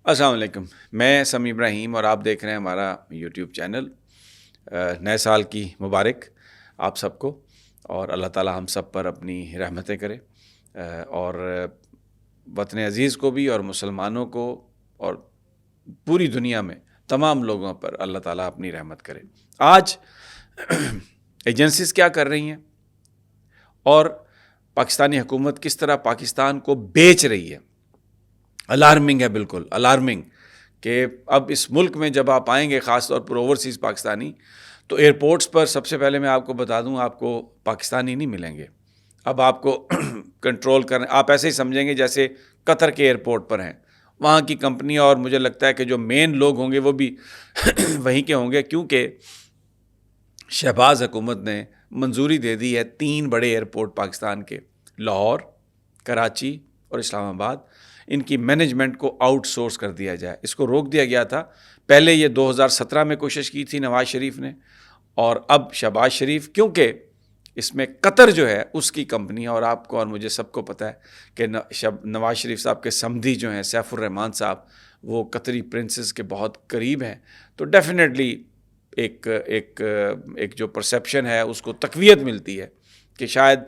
السلام علیکم، میں سمیع ابراہیم اور آپ دیکھ رہے ہیں ہمارا یوٹیوب چینل۔ نئے سال کی مبارک آپ سب کو، اور اللہ تعالی ہم سب پر اپنی رحمتیں کرے، اور وطن عزیز کو بھی اور مسلمانوں کو اور پوری دنیا میں تمام لوگوں پر اللہ تعالی اپنی رحمت کرے۔ آج ایجنسیز کیا کر رہی ہیں اور پاکستانی حکومت کس طرح پاکستان کو بیچ رہی ہے، الارمنگ ہے، بالکل الارمنگ، کہ اب اس ملک میں جب آپ آئیں گے، خاص طور پر اوورسیز پاکستانی، تو ایئرپورٹس پر سب سے پہلے میں آپ کو بتا دوں، آپ کو پاکستانی نہیں ملیں گے۔ اب آپ کو کنٹرول کریں، آپ ایسے ہی سمجھیں گے جیسے قطر کے ایئرپورٹ پر ہیں، وہاں کی کمپنی، اور مجھے لگتا ہے کہ جو مین لوگ ہوں گے وہ بھی وہیں کے ہوں گے، کیونکہ شہباز حکومت نے منظوری دے دی ہے 3 بڑے ایئرپورٹ پاکستان کے، لاہور، کراچی اور اسلام آباد، ان کی مینجمنٹ کو آؤٹ سورس کر دیا جائے۔ اس کو روک دیا گیا تھا، پہلے یہ 2017 میں کوشش کی تھی نواز شریف نے، اور اب شہباز شریف، کیونکہ اس میں قطر جو ہے اس کی کمپنی، اور آپ کو اور مجھے سب کو پتہ ہے کہ نواز شریف صاحب کے سمدھی جو ہیں سیف الرحمان صاحب، وہ قطری پرنسز کے بہت قریب ہیں، تو ڈیفینیٹلی ایک جو پرسیپشن ہے اس کو تقویت ملتی ہے کہ شاید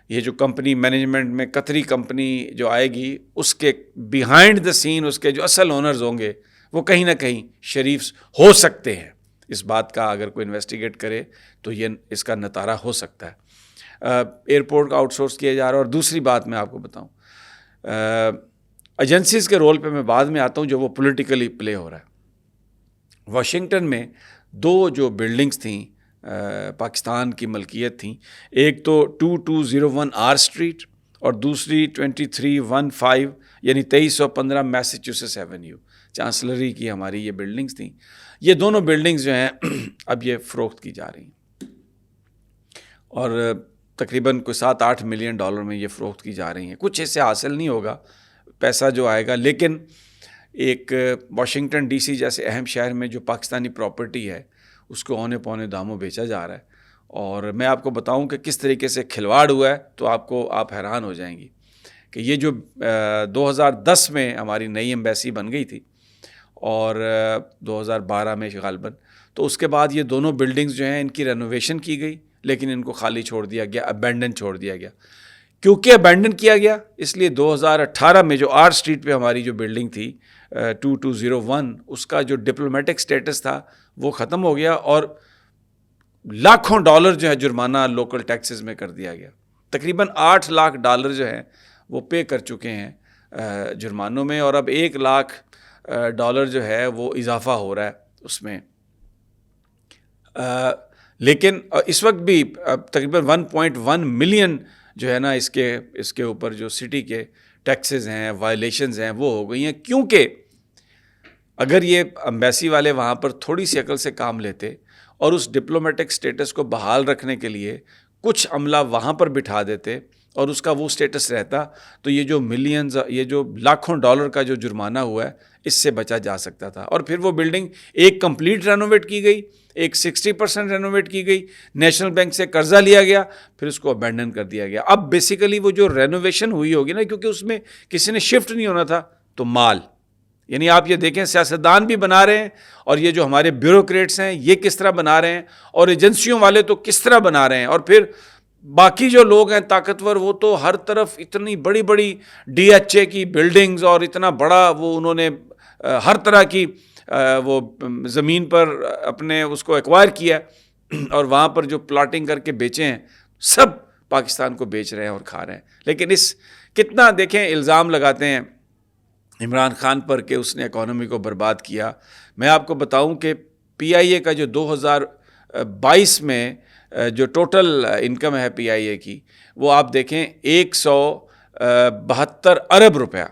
یہ جو کمپنی مینجمنٹ میں قطری کمپنی جو آئے گی، اس کے بیہائنڈ دا سین اس کے جو اصل اونرز ہوں گے وہ کہیں نہ کہیں شریفز ہو سکتے ہیں۔ اس بات کا اگر کوئی انویسٹیگیٹ کرے تو یہ اس کا نتارہ ہو سکتا ہے۔ ایئرپورٹ کا آؤٹ سورس کیا جا رہا ہے۔ اور دوسری بات میں آپ کو بتاؤں، ایجنسیز کے رول پہ میں بعد میں آتا ہوں جو وہ پولیٹیکلی پلے ہو رہا ہے۔ واشنگٹن میں 2 جو بلڈنگز تھیں پاکستان کی ملکیت تھیں، ایک تو 2201 آر اسٹریٹ اور دوسری 2315 یعنی 2315 میساچیوسیٹس ایونیو، چانسلری کی ہماری یہ بلڈنگز تھیں۔ یہ دونوں بلڈنگز جو ہیں اب یہ فروخت کی جا رہی ہیں، اور تقریباً کوئی $7-8 ملین میں یہ فروخت کی جا رہی ہیں۔ کچھ اس سے حاصل نہیں ہوگا پیسہ جو آئے گا، لیکن ایک واشنگٹن ڈی سی جیسے اہم شہر میں جو پاکستانی پراپرٹی ہے اس کو اونے پونے داموں بیچا جا رہا ہے، اور میں آپ کو بتاؤں کہ کس طریقے سے کھلواڑ ہوا ہے تو آپ حیران ہو جائیں گی کہ یہ جو 2010 میں ہماری نئی ایمبیسی بن گئی تھی، اور 2012 میں غالباً، تو اس کے بعد یہ دونوں بلڈنگز جو ہیں ان کی رینوویشن کی گئی، لیکن ان کو خالی چھوڑ دیا گیا، ابینڈن چھوڑ دیا گیا۔ کیونکہ ابینڈن کیا گیا، اس لیے 2018 میں جو آر اسٹریٹ پہ ہماری جو بلڈنگ تھی 2201، اس کا جو ڈپلومیٹک سٹیٹس تھا وہ ختم ہو گیا، اور لاکھوں ڈالر جو ہے جرمانہ لوکل ٹیکسز میں کر دیا گیا۔ تقریباً $8 لاکھ جو ہیں وہ پے کر چکے ہیں جرمانوں میں، اور اب $1 لاکھ جو ہے وہ اضافہ ہو رہا ہے اس میں۔ لیکن اس وقت بھی تقریباً 1.1 ملین جو ہے نا اس کے اوپر جو سٹی کے ٹیکسز ہیں، وائلیشنز ہیں، وہ ہو گئی ہیں، کیونکہ اگر یہ امبیسی والے وہاں پر تھوڑی سی عقل سے کام لیتے اور اس ڈپلومیٹک سٹیٹس کو بحال رکھنے کے لیے کچھ عملہ وہاں پر بٹھا دیتے اور اس کا وہ سٹیٹس رہتا، تو یہ جو ملینز، یہ جو لاکھوں ڈالر کا جو جرمانہ ہوا ہے اس سے بچا جا سکتا تھا۔ اور پھر وہ بلڈنگ ایک کمپلیٹ رینوویٹ کی گئی، ایک 60% رینوویٹ کی گئی، نیشنل بینک سے قرضہ لیا گیا، پھر اس کو ابینڈن کر دیا گیا۔ اب بیسیکلی وہ جو رینوویشن ہوئی ہوگی نا، کیونکہ اس میں کسی نے شفٹ نہیں ہونا تھا، تو مال، یعنی آپ یہ دیکھیں سیاستدان بھی بنا رہے ہیں، اور یہ جو ہمارے بیوروکریٹس ہیں یہ کس طرح بنا رہے ہیں، اور ایجنسیوں والے تو کس طرح بنا رہے ہیں، اور پھر باقی جو لوگ ہیں طاقتور، وہ تو ہر طرف اتنی بڑی بڑی DHA کی بلڈنگز اور اتنا بڑا وہ انہوں نے ہر طرح کی وہ زمین پر اپنے اس کو ایکوائر کیا، اور وہاں پر جو پلاٹنگ کر کے بیچے ہیں سب پاکستان کو بیچ رہے ہیں اور کھا رہے ہیں۔ لیکن اس کتنا دیکھیں الزام لگاتے ہیں عمران خان پر کہ اس نے اکانومی کو برباد کیا۔ میں آپ کو بتاؤں کہ PIA کا جو 2022 میں جو ٹوٹل انکم ہے PIA کی، وہ آپ دیکھیں 172 ارب روپیہ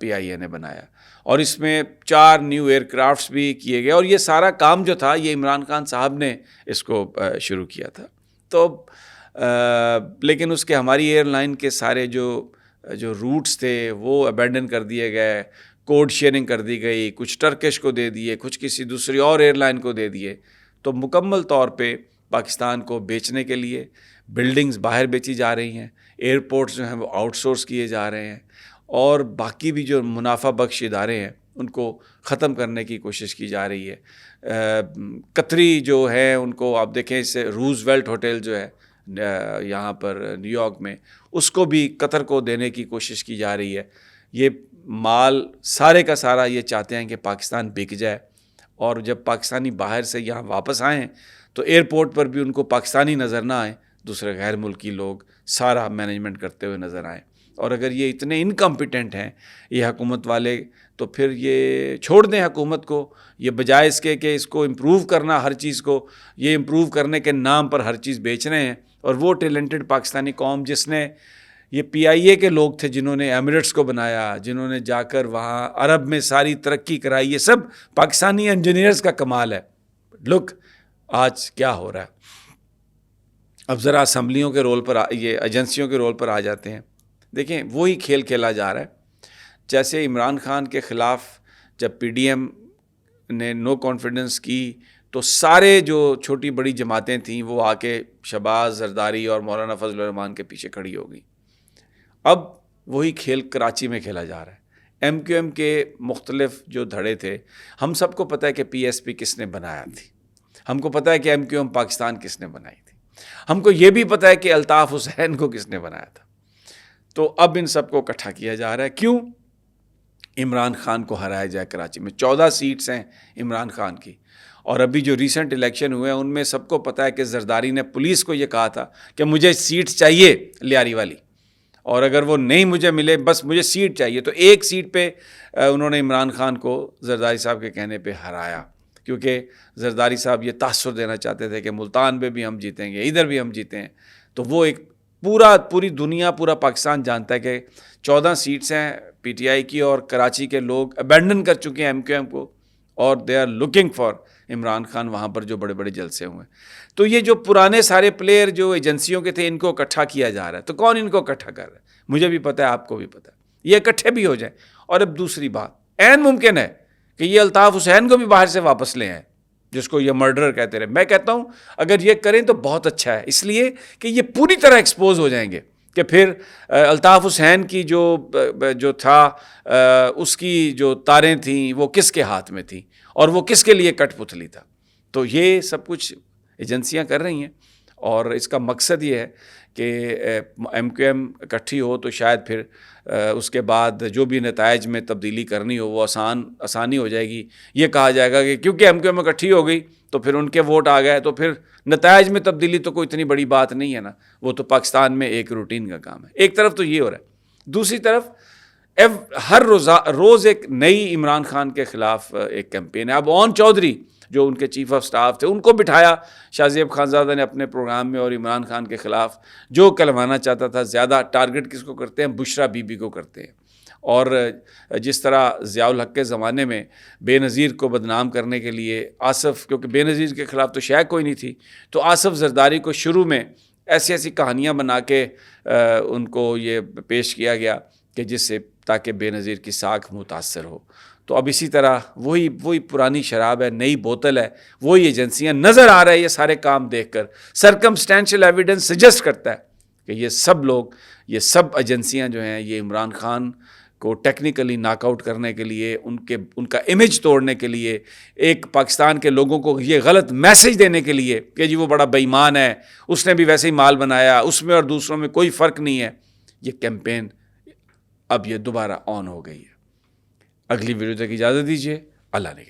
PIA نے بنایا، اور اس میں 4 نیو ایئر کرافٹس بھی کیے گئے، اور یہ سارا کام جو تھا یہ عمران خان صاحب نے اس کو شروع کیا تھا۔ تو لیکن اس کے ہماری ایئر لائن کے سارے جو روٹس تھے وہ ابینڈن کر دیے گئے، کوڈ شیئرنگ کر دی گئی، کچھ ٹرکش کو دے دیے، کچھ کسی دوسری اور ایئر لائن کو دے دیے، تو مکمل طور پہ پاکستان کو بیچنے کے لیے بلڈنگز باہر بیچی جا رہی ہیں، ایئرپورٹس جو ہیں وہ آؤٹ سورس کیے جا رہے ہیں، اور باقی بھی جو منافع بخش ادارے ہیں ان کو ختم کرنے کی کوشش کی جا رہی ہے۔ قطری جو ہے ان کو آپ دیکھیں، اس سے روز ویلٹ ہوٹل جو ہے یہاں پر نیو یارک میں، اس کو بھی قطر کو دینے کی کوشش کی جا رہی ہے۔ یہ مال سارے کا سارا یہ چاہتے ہیں کہ پاکستان بک جائے، اور جب پاکستانی باہر سے یہاں واپس آئیں تو ایئرپورٹ پر بھی ان کو پاکستانی نظر نہ آئیں، دوسرے غیر ملکی لوگ سارا مینجمنٹ کرتے ہوئے نظر آئیں۔ اور اگر یہ اتنے انکمپیٹنٹ ہیں یہ حکومت والے، تو پھر یہ چھوڑ دیں حکومت کو، یہ بجائے اس کے کہ اس کو امپروو کرنا ہر چیز کو، یہ امپروو کرنے کے نام پر ہر چیز بیچ رہے ہیں۔ اور وہ ٹیلنٹڈ پاکستانی قوم جس نے، یہ پی آئی اے کے لوگ تھے جنہوں نے ایمریٹس کو بنایا، جنہوں نے جا کر وہاں عرب میں ساری ترقی کرائی، یہ سب پاکستانی انجینئرز کا کمال ہے۔ لک آج کیا ہو رہا ہے۔ اب ذرا اسمبلیوں کے رول پر، یہ ایجنسیوں کے رول پر آ جاتے ہیں۔ دیکھیں وہی کھیل کھیلا جا رہا ہے۔ جیسے عمران خان کے خلاف جب پی ڈی ایم نے نو کانفیڈنس کی تو سارے جو چھوٹی بڑی جماعتیں تھیں وہ آ کے شہباز، زرداری اور مولانا فضل الرحمان کے پیچھے کھڑی ہو گئی۔ اب وہی کھیل کراچی میں کھیلا جا رہا ہے۔ ایم کیو ایم کے مختلف جو دھڑے تھے، ہم سب کو پتہ ہے کہ پی ایس پی کس نے بنایا تھی، ہم کو پتہ ہے کہ ایم کیو ایم پاکستان کس نے بنائی تھی، ہم کو یہ بھی پتہ ہے کہ الطاف حسین کو کس نے بنایا تھا۔ تو اب ان سب کو اکٹھا کیا جا رہا ہے، کیوں؟ عمران خان کو ہرایا جائے۔ کراچی میں 14 سیٹس ہیں عمران خان کی، اور ابھی جو ریسنٹ الیکشن ہوئے ہیں ان میں سب کو پتہ ہے کہ زرداری نے پولیس کو یہ کہا تھا کہ مجھے سیٹ چاہیے لیاری والی، اور اگر وہ نہیں مجھے ملے، بس مجھے سیٹ چاہیے، تو ایک سیٹ پہ انہوں نے عمران خان کو زرداری صاحب کے کہنے پہ ہرایا، کیونکہ زرداری صاحب یہ تاثر دینا چاہتے تھے کہ ملتان میں بھی ہم جیتیں گے، ادھر بھی ہم جیتے ہیں۔ تو وہ ایک پوری دنیا، پورا پاکستان جانتا ہے کہ 14 سیٹس ہیں پی ٹی آئی کی، اور کراچی کے لوگ ابینڈن کر چکے ہیں ایم کیو ایم کو، اور they are looking for Imran Khan وہاں پر جو بڑے بڑے جلسے ہوئے۔ تو یہ جو پرانے سارے پلیئر جو ایجنسیوں کے تھے ان کو اکٹھا کیا جا رہا ہے۔ تو کون ان کو اکٹھا کر رہا ہے؟ مجھے بھی پتہ ہے، آپ کو بھی پتہ ہے، یہ اکٹھے بھی ہو جائیں۔ اور اب دوسری بات، عین ممکن ہے کہ یہ الطاف حسین کو بھی باہر سے واپس لے آئیں، جس کو یہ مرڈرر کہتے رہے۔ میں کہتا ہوں اگر یہ کریں تو بہت اچھا ہے، اس لیے کہ یہ پوری طرح ایکسپوز ہو جائیں گے کہ پھر الطاف حسین کی جو تھا اس کی جو تاریں تھیں وہ کس کے ہاتھ میں تھیں، اور وہ کس کے لیے کٹ پتلی تھا۔ تو یہ سب کچھ ایجنسیاں کر رہی ہیں، اور اس کا مقصد یہ ہے کہ ایم کیو ایم اکٹھی ہو تو شاید پھر اس کے بعد جو بھی نتائج میں تبدیلی کرنی ہو وہ آسانی ہو جائے گی۔ یہ کہا جائے گا کہ کیونکہ ایم کیو ایم اکٹھی ہو گئی تو پھر ان کے ووٹ آ گئے، تو پھر نتائج میں تبدیلی تو کوئی اتنی بڑی بات نہیں ہے نا، وہ تو پاکستان میں ایک روٹین کا کام ہے۔ ایک طرف تو یہ ہو رہا ہے، دوسری طرف ہر روز ایک نئی عمران خان کے خلاف ایک کیمپین ہے۔ اب اون چودھری جو ان کے چیف آف سٹاف تھے، ان کو بٹھایا شاہ زیب خانزادہ نے اپنے پروگرام میں، اور عمران خان کے خلاف جو کلوانا چاہتا تھا، زیادہ ٹارگٹ کس کو کرتے ہیں؟ بشرا بی بی کو کرتے ہیں۔ اور جس طرح ضیاء الحق کے زمانے میں بے نظیر کو بدنام کرنے کے لیے آصف، کیونکہ بے نظیر کے خلاف تو شے کوئی نہیں تھی، تو آصف زرداری کو شروع میں ایسی کہانیاں بنا کے ان کو یہ پیش کیا گیا کہ جس سے تاکہ بے نظیر کی ساکھ متاثر ہو۔ تو اب اسی طرح وہی پرانی شراب ہے، نئی بوتل ہے، وہی ایجنسیاں نظر آ رہا ہے۔ یہ سارے کام دیکھ کر سرکمسٹینشل ایویڈنس سجسٹ کرتا ہے کہ یہ سب لوگ، یہ سب ایجنسیاں جو ہیں، یہ عمران خان کو ٹیکنیکلی ناک آؤٹ کرنے کے لیے، ان کا امیج توڑنے کے لیے، ایک پاکستان کے لوگوں کو یہ غلط میسج دینے کے لیے کہ جی وہ بڑا بے ایمان ہے، اس نے بھی ویسے ہی مال بنایا، اس میں اور دوسروں میں کوئی فرق نہیں ہے۔ یہ کیمپین اب یہ دوبارہ آن ہو گئی ہے۔ اگلی ویڈیو تک اجازت دیجیے، اللہ نے